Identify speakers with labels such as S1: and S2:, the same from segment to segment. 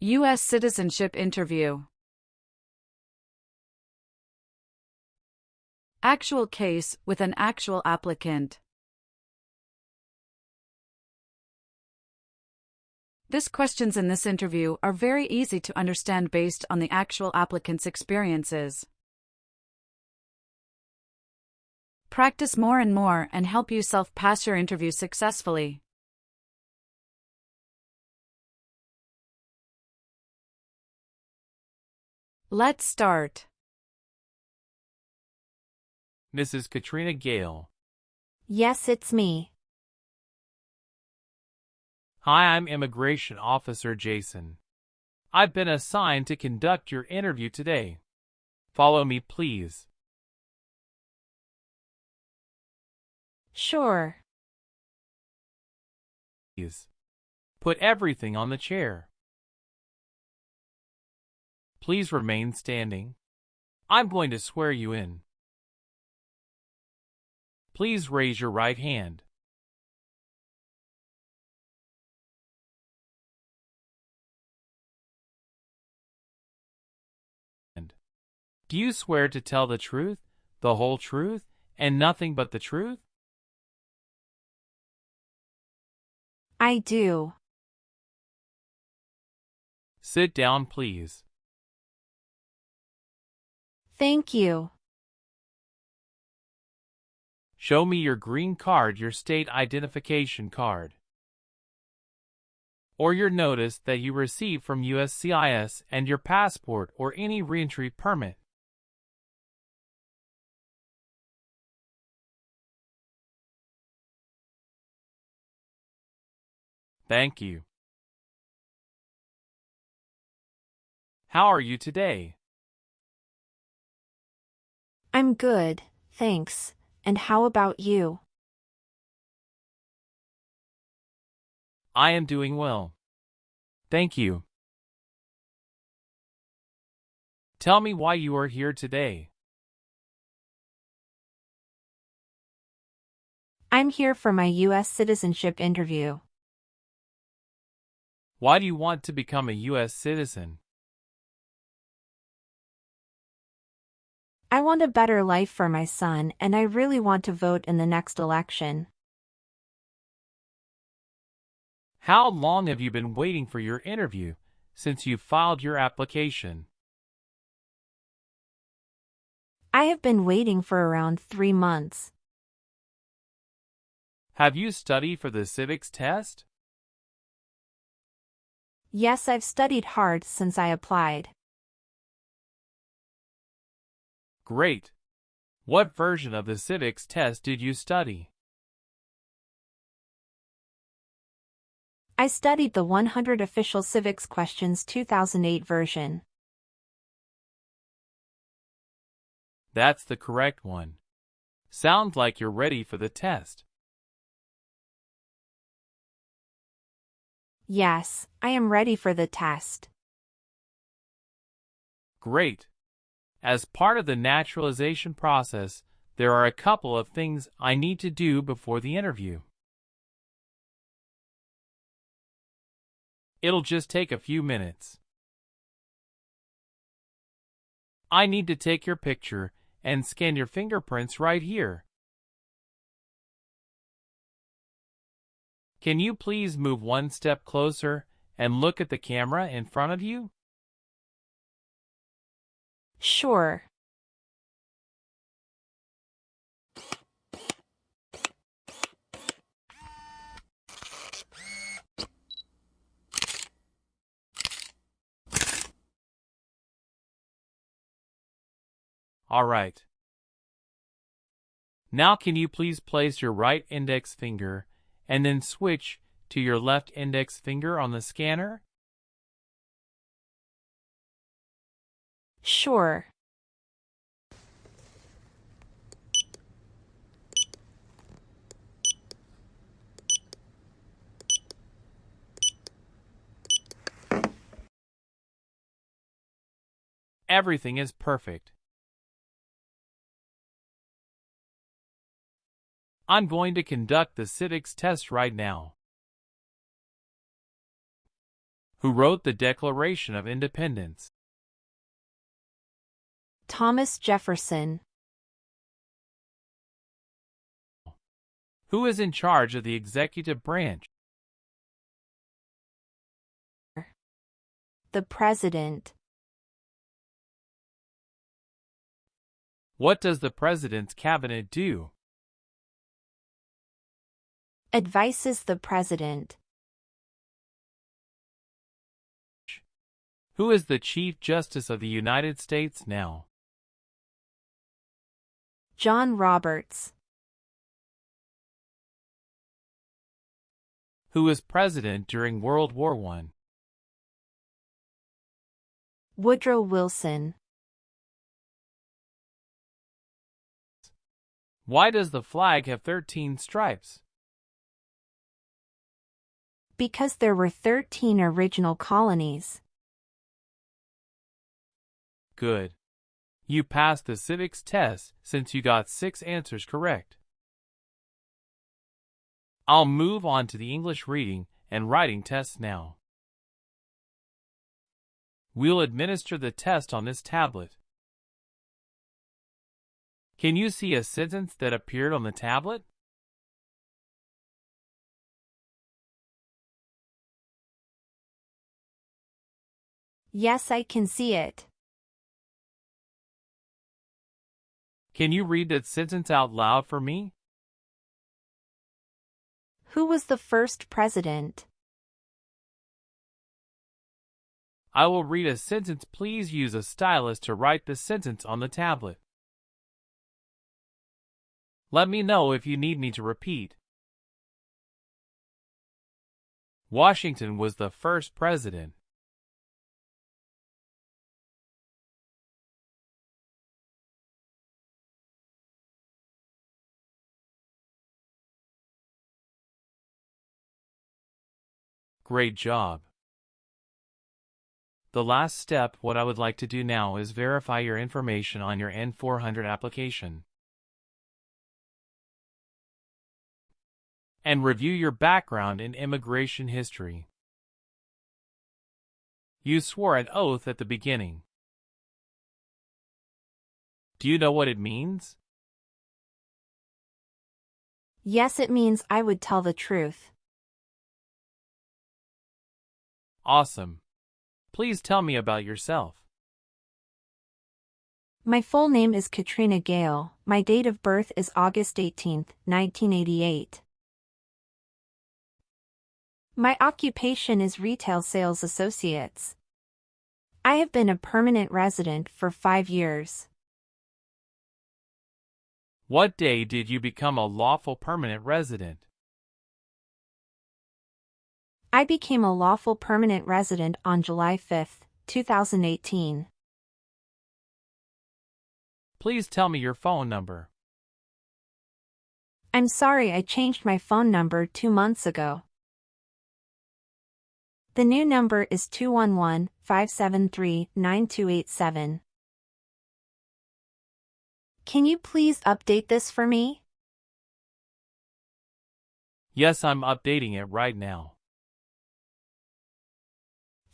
S1: US Citizenship interview. Actual case with an actual applicant. These questions in this interview are very easy to understand based on the actual applicant's experiences. Practice more and more and help yourself pass your interview successfully. Let's start.
S2: Mrs. Katrina Gale.
S3: Yes, it's me.
S2: Hi, I'm Immigration Officer Jason. I've been assigned to conduct your interview today. Follow me, please.
S3: Sure.
S2: Please. Put everything on the chair. Please remain standing. I'm going to swear you in. Please raise your right hand. Do you swear to tell the truth, the whole truth, and nothing but the truth?
S3: I do.
S2: Sit down, please.
S3: Thank you.
S2: Show me your green card, your state identification card, or your notice that you received from USCIS and your passport or any reentry permit. Thank you. How are you today?
S3: I'm good, thanks. And how about you?
S2: I am doing well. Thank you. Tell me why you are here today.
S3: I'm here for my US citizenship interview.
S2: Why do you want to become a US citizen?
S3: I want a better life for my son, and I really want to vote in the next election.
S2: How long have you been waiting for your interview since you filed your application?
S3: I have been waiting for around 3 months.
S2: Have you studied for the civics test?
S3: Yes, I've studied hard since I applied.
S2: Great. What version of the civics test did you study?
S3: I studied the 100 Official Civics Questions 2008 version.
S2: That's the correct one. Sounds like you're ready for the test.
S3: Yes, I am ready for the test.
S2: Great. As part of the naturalization process, there are a couple of things I need to do before the interview. It'll just take a few minutes. I need to take your picture and scan your fingerprints right here. Can you please move one step closer and look at the camera in front of you?
S3: Sure.
S2: All right. Now can you please place your right index finger and then switch to your left index finger on the scanner?
S3: Sure.
S2: Everything is perfect. I'm going to conduct the civics test right now. Who wrote the Declaration of Independence?
S3: Thomas Jefferson.
S2: Who is in charge of the executive branch?
S3: The President.
S2: What does the President's cabinet do?
S3: Advises the President.
S2: Who is the Chief Justice of the United States now?
S3: John Roberts.
S2: Who was president during World War I?
S3: Woodrow Wilson.
S2: Why does the flag have 13 stripes?
S3: Because there were 13 original colonies.
S2: Good. You passed the civics test since you got 6 answers correct. I'll move on to the English reading and writing tests now. We'll administer the test on this tablet. Can you see a sentence that appeared on the tablet?
S3: Yes, I can see it.
S2: Can you read that sentence out loud for me?
S3: Who was the first president?
S2: I will read a sentence. Please use a stylus to write the sentence on the tablet. Let me know if you need me to repeat. Washington was the first president. Great job. The last step, what I would like to do now is verify your information on your N-400 application and review your background in immigration history. You swore an oath at the beginning. Do you know what it means?
S3: Yes, it means I would tell the truth.
S2: Awesome. Please tell me about yourself.
S3: My full name is Katrina Gale. My date of birth is August 18, 1988. My occupation is retail sales associates. I have been a permanent resident for 5 years.
S2: What day did you become a lawful permanent resident?
S3: I became a lawful permanent resident on July 5, 2018.
S2: Please tell me your phone number.
S3: I'm sorry, I changed my phone number 2 months ago. The new number is 211-573-9287. Can you please update this for me?
S2: Yes, I'm updating it right now.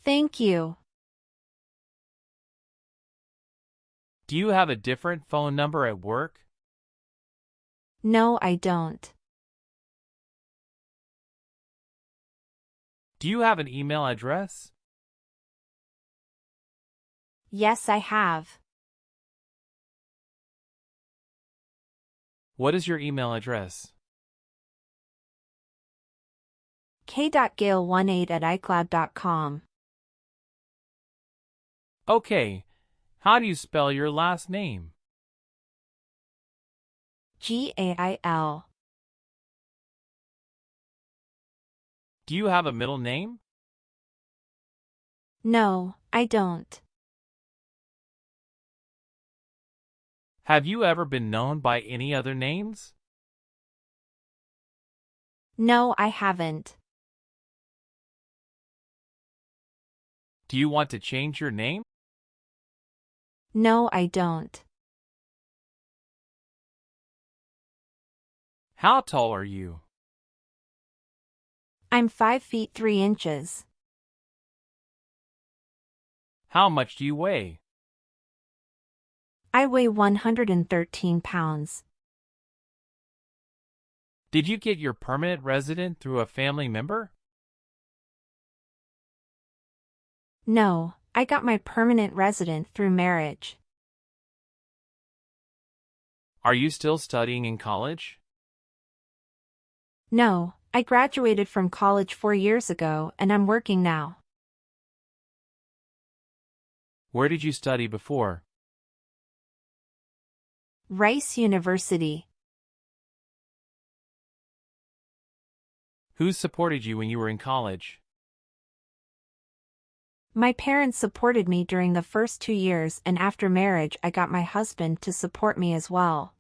S3: Thank you.
S2: Do you have a different phone number at work?
S3: No, I don't.
S2: Do you have an email address?
S3: Yes, I have.
S2: What is your email address?
S3: k.gale18@icloud.com.
S2: Okay. How do you spell your last name?
S3: Gail.
S2: Do you have a middle name?
S3: No, I don't.
S2: Have you ever been known by any other names?
S3: No, I haven't.
S2: Do you want to change your name?
S3: No, I don't.
S2: How tall are you?
S3: I'm 5 feet 3 inches.
S2: How much do you weigh?
S3: I weigh 113 pounds.
S2: Did you get your permanent resident through a family member?
S3: No, I got my permanent resident through marriage.
S2: Are you still studying in college?
S3: No, I graduated from college 4 years ago and I'm working now.
S2: Where did you study before?
S3: Rice University.
S2: Who supported you when you were in college?
S3: My parents supported me during the first 2 years, and after marriage I got my husband to support me as well.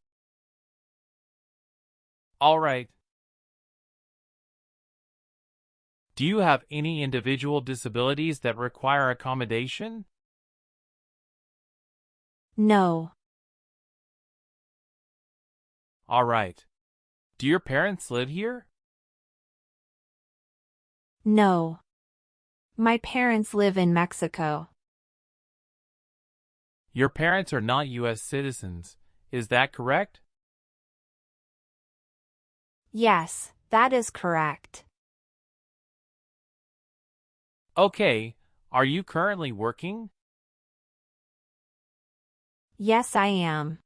S2: All right. Do you have any individual disabilities that require accommodation?
S3: No.
S2: All right. Do your parents live here?
S3: No. My parents live in Mexico.
S2: Your parents are not US citizens, is that correct?
S3: Yes, that is correct.
S2: Okay, are you currently working?
S3: Yes, I am.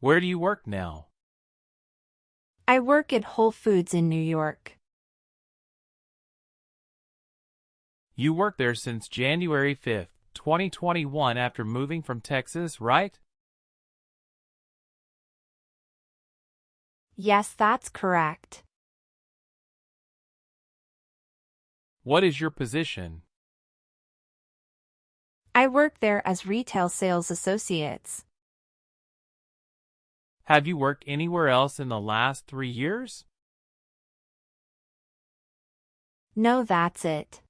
S2: Where do you work now?
S3: I work at Whole Foods in New York.
S2: You worked there since January 5th, 2021 after moving from Texas, right?
S3: Yes, that's correct.
S2: What is your position?
S3: I work there as retail sales associates.
S2: Have you worked anywhere else in the last 3 years?
S3: No, that's it.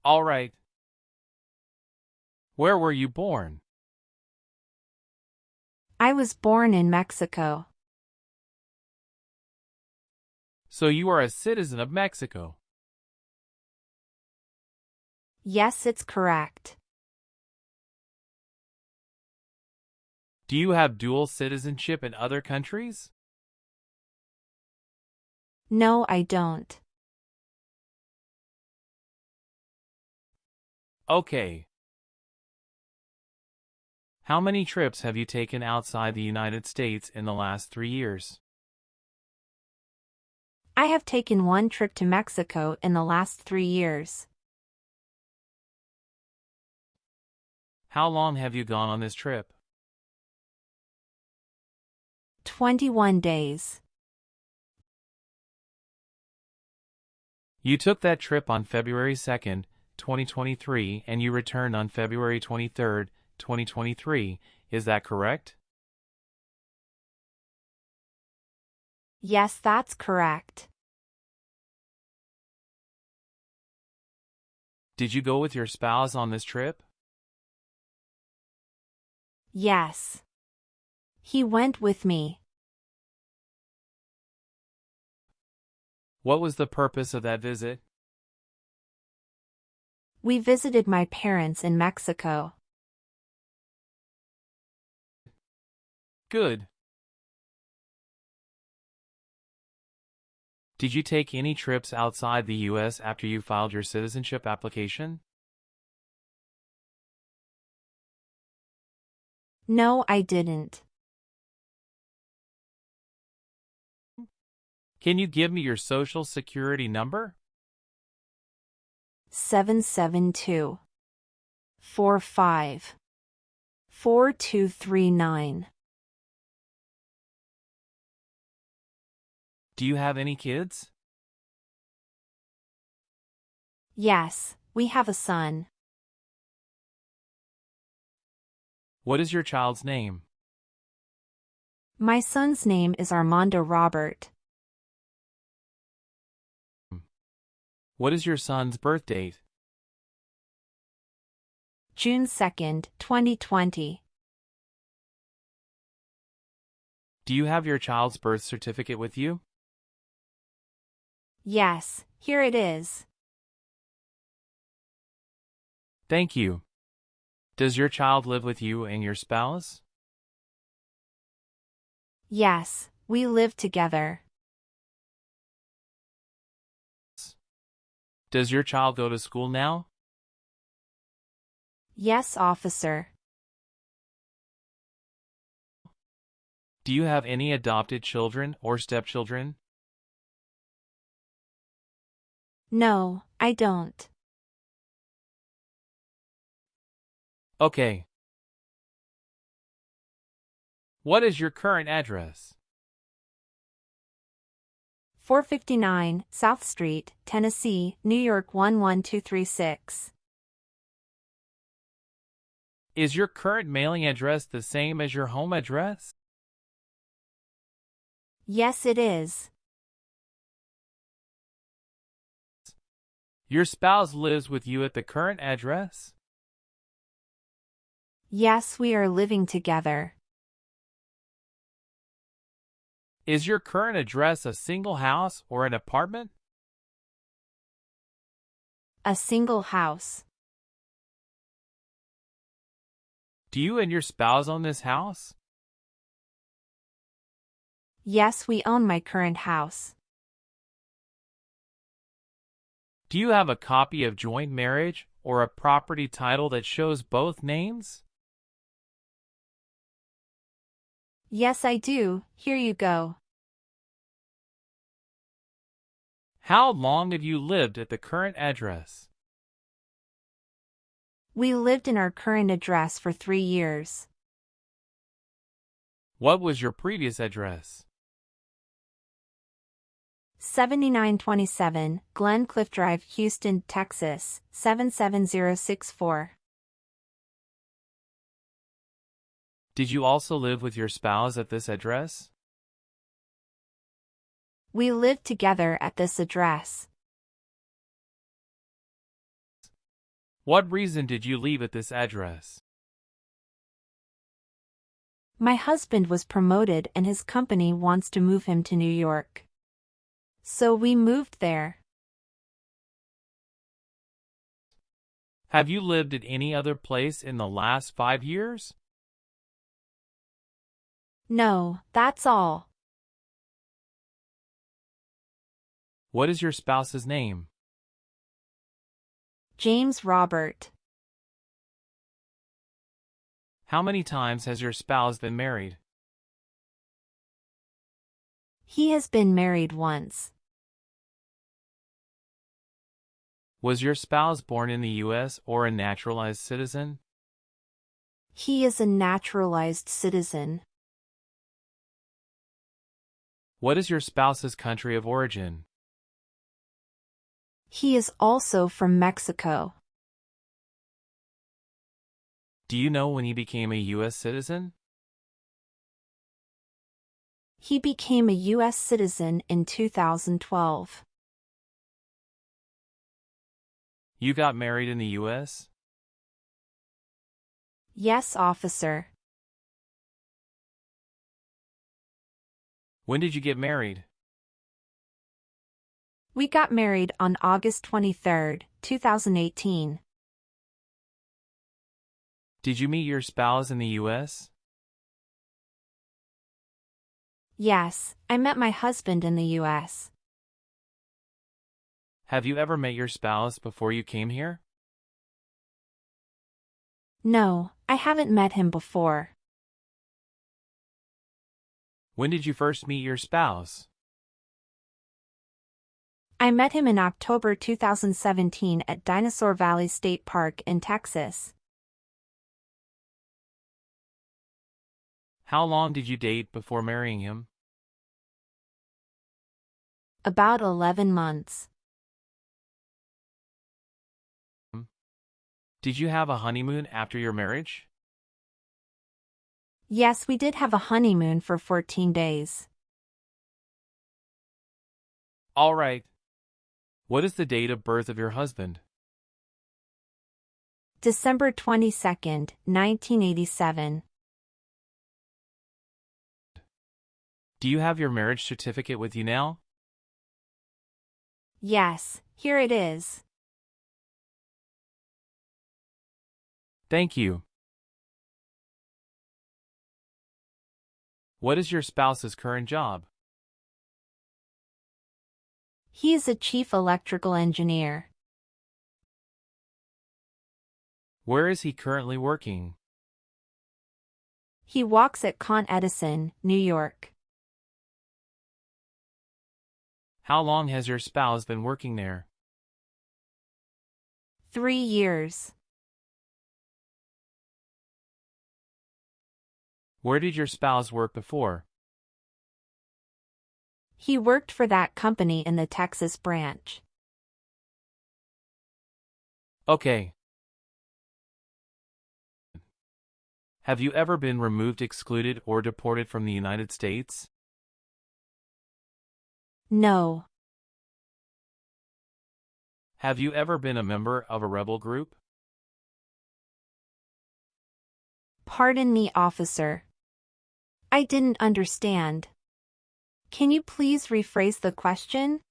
S2: All right. Where were you born?
S3: I was born in Mexico.
S2: So you are a citizen of Mexico.
S3: Yes, it's correct.
S2: Do you have dual citizenship in other countries?
S3: No, I don't.
S2: Okay. How many trips have you taken outside the United States in the last 3 years?
S3: I have taken 1 trip to Mexico in the last 3 years.
S2: How long have you gone on this trip?
S3: 21 days.
S2: You took that trip on February 2nd, 2023, and you returned on February 23rd, 2023. Is that correct?
S3: Yes, that's correct.
S2: Did you go with your spouse on this trip?
S3: Yes. He went with me.
S2: What was the purpose of that visit?
S3: We visited my parents in Mexico.
S2: Good. Did you take any trips outside the U.S. after you filed your citizenship application?
S3: No, I didn't.
S2: Can you give me your social security number?
S3: 772 45 4239.
S2: Do you have any kids?
S3: Yes, we have a son.
S2: What is your child's name?
S3: My son's name is Armando Robert.
S2: What is your son's birth date?
S3: June 2nd, 2020.
S2: Do you have your child's birth certificate with you?
S3: Yes, here it is.
S2: Thank you. Does your child live with you and your spouse?
S3: Yes, we live together.
S2: Does your child go to school now?
S3: Yes, officer.
S2: Do you have any adopted children or stepchildren?
S3: No, I don't.
S2: Okay. What is your current address?
S3: 459 South Street, Tennessee, New York 11236.
S2: Is your current mailing address the same as your home address?
S3: Yes, it is.
S2: Your spouse lives with you at the current address?
S3: Yes, we are living together.
S2: Is your current address a single house or an apartment?
S3: A single house.
S2: Do you and your spouse own this house?
S3: Yes, we own my current house.
S2: Do you have a copy of joint marriage or a property title that shows both names?
S3: Yes, I do. Here you go.
S2: How long have you lived at the current address?
S3: We lived in our current address for 3 years.
S2: What was your previous address?
S3: 7927 Glen Cliff Drive, Houston, Texas, 77064.
S2: Did you also live with your spouse at this address?
S3: We lived together at this address.
S2: What reason did you leave at this address?
S3: My husband was promoted and his company wants to move him to New York. So we moved there.
S2: Have you lived at any other place in the last 5 years?
S3: No, that's all.
S2: What is your spouse's name?
S3: James Robert.
S2: How many times has your spouse been married?
S3: He has been married once.
S2: Was your spouse born in the U.S. or a naturalized citizen?
S3: He is a naturalized citizen.
S2: What is your spouse's country of origin?
S3: He is also from Mexico.
S2: Do you know when he became a U.S. citizen?
S3: He became a U.S. citizen in 2012.
S2: You got married in the U.S.?
S3: Yes, officer.
S2: When did you get married?
S3: We got married on August 23, 2018.
S2: Did you meet your spouse in the U.S.?
S3: Yes, I met my husband in the U.S.
S2: Have you ever met your spouse before you came here?
S3: No, I haven't met him before.
S2: When did you first meet your spouse?
S3: I met him in October 2017 at Dinosaur Valley State Park in Texas.
S2: How long did you date before marrying him?
S3: About 11 months.
S2: Did you have a honeymoon after your marriage?
S3: Yes, we did have a honeymoon for 14 days.
S2: All right. What is the date of birth of your husband?
S3: December 22, 1987.
S2: Do you have your marriage certificate with you now?
S3: Yes, here it is.
S2: Thank you. What is your spouse's current job?
S3: He is a chief electrical engineer.
S2: Where is he currently working?
S3: He works at Con Edison, New York.
S2: How long has your spouse been working there?
S3: 3 years.
S2: Where did your spouse work before?
S3: He worked for that company in the Texas branch.
S2: Okay. Have you ever been removed, excluded, or deported from the United States?
S3: No.
S2: Have you ever been a member of a rebel group?
S3: Pardon me, officer. I didn't understand. Can you please rephrase the question?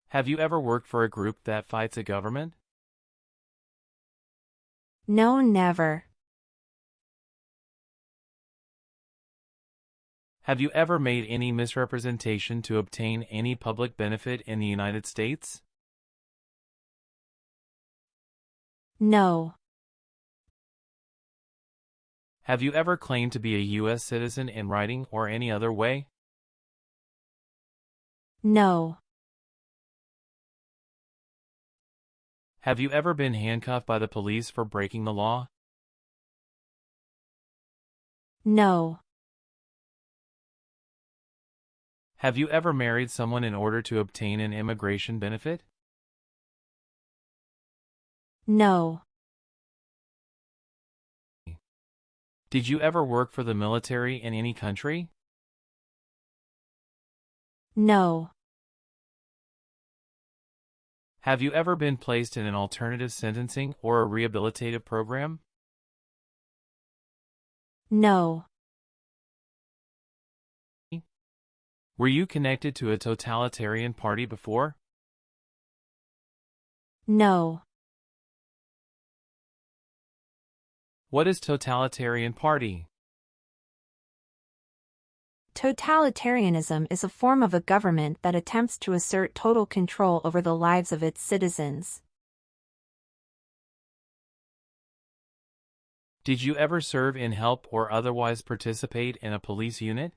S2: Have you ever worked for a group that fights a government?
S3: No, never.
S2: Have you ever made any misrepresentation to obtain any public benefit in the United States?
S3: No.
S2: Have you ever claimed to be a US citizen in writing or any other way?
S3: No.
S2: Have you ever been handcuffed by the police for breaking the law?
S3: No.
S2: Have you ever married someone in order to obtain an immigration benefit?
S3: No.
S2: Did you ever work for the military in any country?
S3: No.
S2: Have you ever been placed in an alternative sentencing or a rehabilitative program?
S3: No.
S2: Were you connected to a totalitarian party before?
S3: No.
S2: What is totalitarian party?
S3: Totalitarianism is a form of a government that attempts to assert total control over the lives of its citizens.
S2: Did you ever serve in, help, or otherwise participate in a police unit?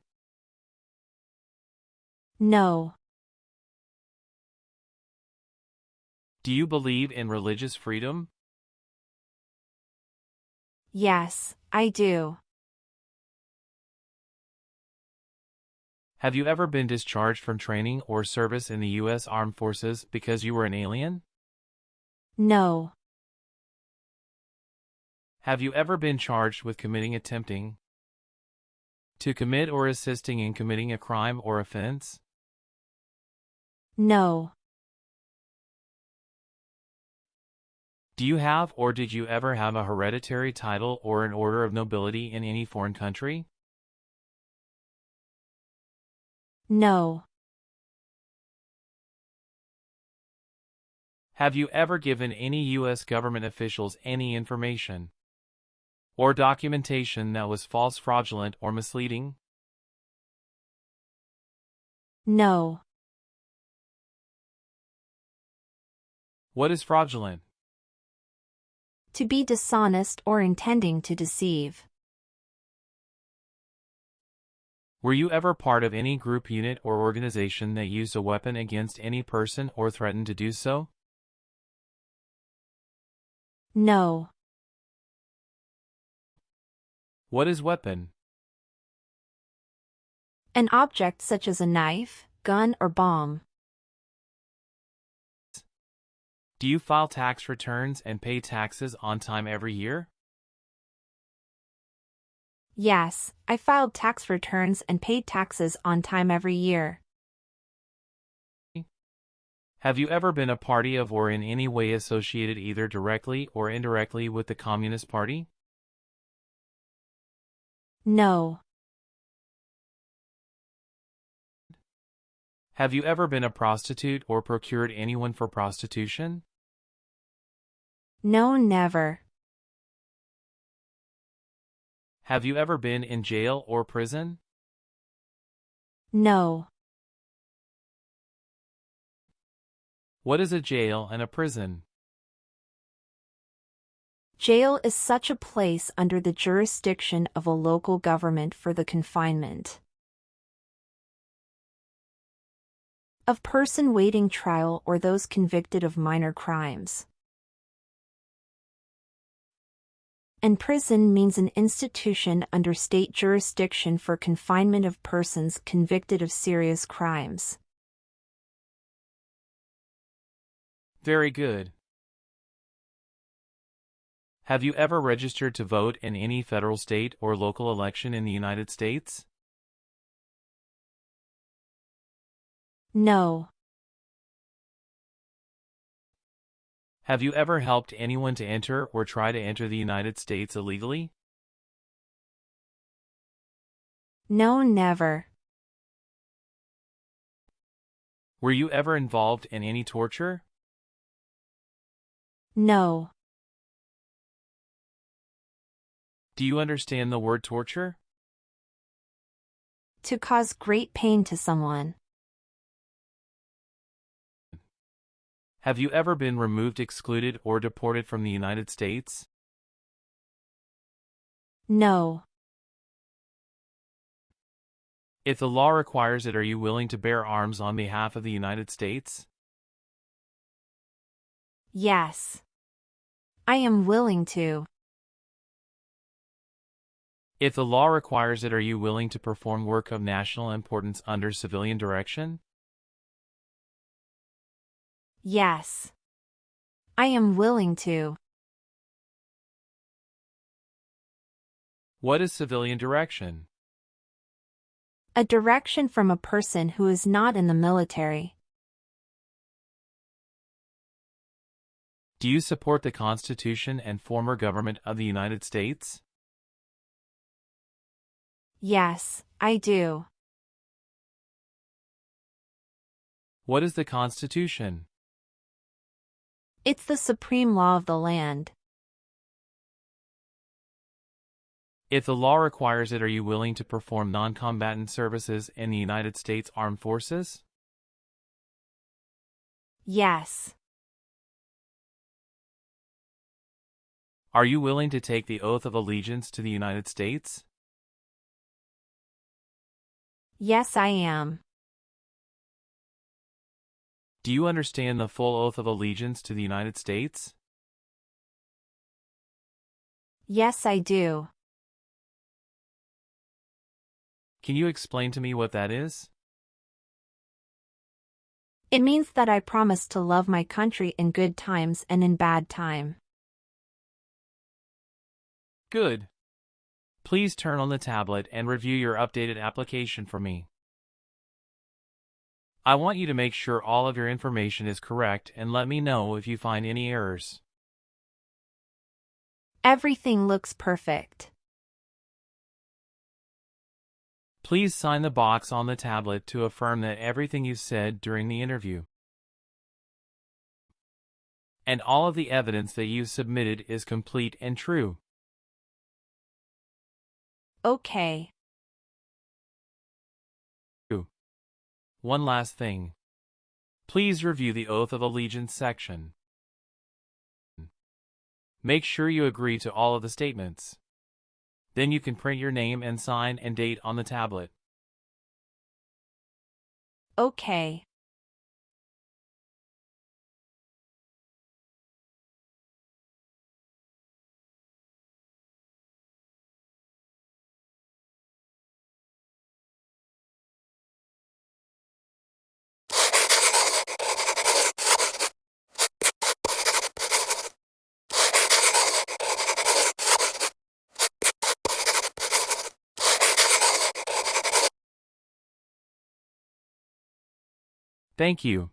S3: No.
S2: Do you believe in religious freedom?
S3: Yes, I do.
S2: Have you ever been discharged from training or service in the U.S. Armed Forces because you were an alien?
S3: No.
S2: Have you ever been charged with attempting to commit or assisting in committing a crime or offense?
S3: No.
S2: Do you have or did you ever have a hereditary title or an order of nobility in any foreign country?
S3: No.
S2: Have you ever given any U.S. government officials any information or documentation that was false, fraudulent, or misleading?
S3: No.
S2: What is fraudulent?
S3: To be dishonest or intending to deceive.
S2: Were you ever part of any group, unit, or organization that used a weapon against any person or threatened to do so?
S3: No.
S2: What is weapon?
S3: An object such as a knife, gun, or bomb.
S2: Do you file tax returns and pay taxes on time every year?
S3: Yes, I filed tax returns and paid taxes on time every year.
S2: Have you ever been a party of or in any way associated either directly or indirectly with the Communist Party?
S3: No.
S2: Have you ever been a prostitute or procured anyone for prostitution?
S3: No, never.
S2: Have you ever been in jail or prison?
S3: No.
S2: What is a jail and a prison?
S3: Jail is such a place under the jurisdiction of a local government for the confinement of person waiting trial or those convicted of minor crimes. And prison means an institution under state jurisdiction for confinement of persons convicted of serious crimes.
S2: Very good. Have you ever registered to vote in any federal, state, or local election in the United States?
S3: No.
S2: Have you ever helped anyone to enter or try to enter the United States illegally?
S3: No, never.
S2: Were you ever involved in any torture?
S3: No.
S2: Do you understand the word torture?
S3: To cause great pain to someone.
S2: Have you ever been removed, excluded, or deported from the United States?
S3: No.
S2: If the law requires it, are you willing to bear arms on behalf of the United States?
S3: Yes. I am willing to.
S2: If the law requires it, are you willing to perform work of national importance under civilian direction?
S3: Yes. I am willing to.
S2: What is civilian direction?
S3: A direction from a person who is not in the military.
S2: Do you support the Constitution and former government of the United States?
S3: Yes, I do.
S2: What is the Constitution?
S3: It's the supreme law of the land.
S2: If the law requires it, are you willing to perform non-combatant services in the United States Armed Forces?
S3: Yes.
S2: Are you willing to take the oath of allegiance to the United States?
S3: Yes, I am.
S2: Do you understand the full oath of allegiance to the United States?
S3: Yes, I do.
S2: Can you explain to me what that is?
S3: It means that I promise to love my country in good times and in bad time.
S2: Good. Please turn on the tablet and review your updated application for me. I want you to make sure all of your information is correct and let me know if you find any errors.
S3: Everything looks perfect.
S2: Please sign the box on the tablet to affirm that everything you said during the interview and all of the evidence that you submitted is complete and true.
S3: Okay.
S2: One last thing. Please review the Oath of Allegiance section. Make sure you agree to all of the statements. Then you can print your name and sign and date on the tablet.
S3: Okay.
S2: Thank you.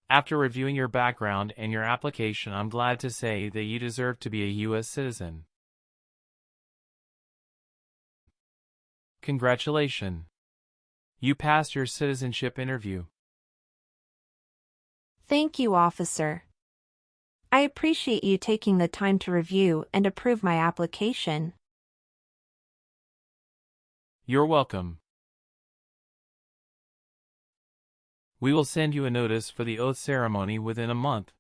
S2: After reviewing your background and your application, I'm glad to say that you deserve to be a US citizen. Congratulations. You passed your citizenship interview.
S3: Thank you, officer. I appreciate you taking the time to review and approve my application.
S2: You're welcome. We will send you a notice for the oath ceremony within a month.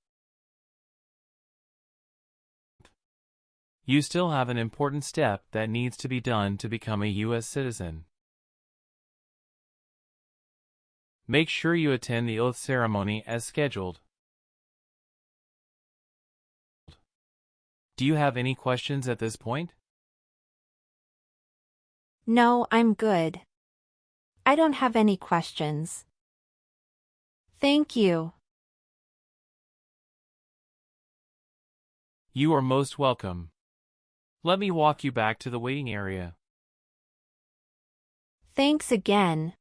S2: You still have an important step that needs to be done to become a US citizen. Make sure you attend the oath ceremony as scheduled. Do you have any questions at this point?
S3: No, I'm good. I don't have any questions. Thank you.
S2: You are most welcome. Let me walk you back to the waiting area.
S3: Thanks again.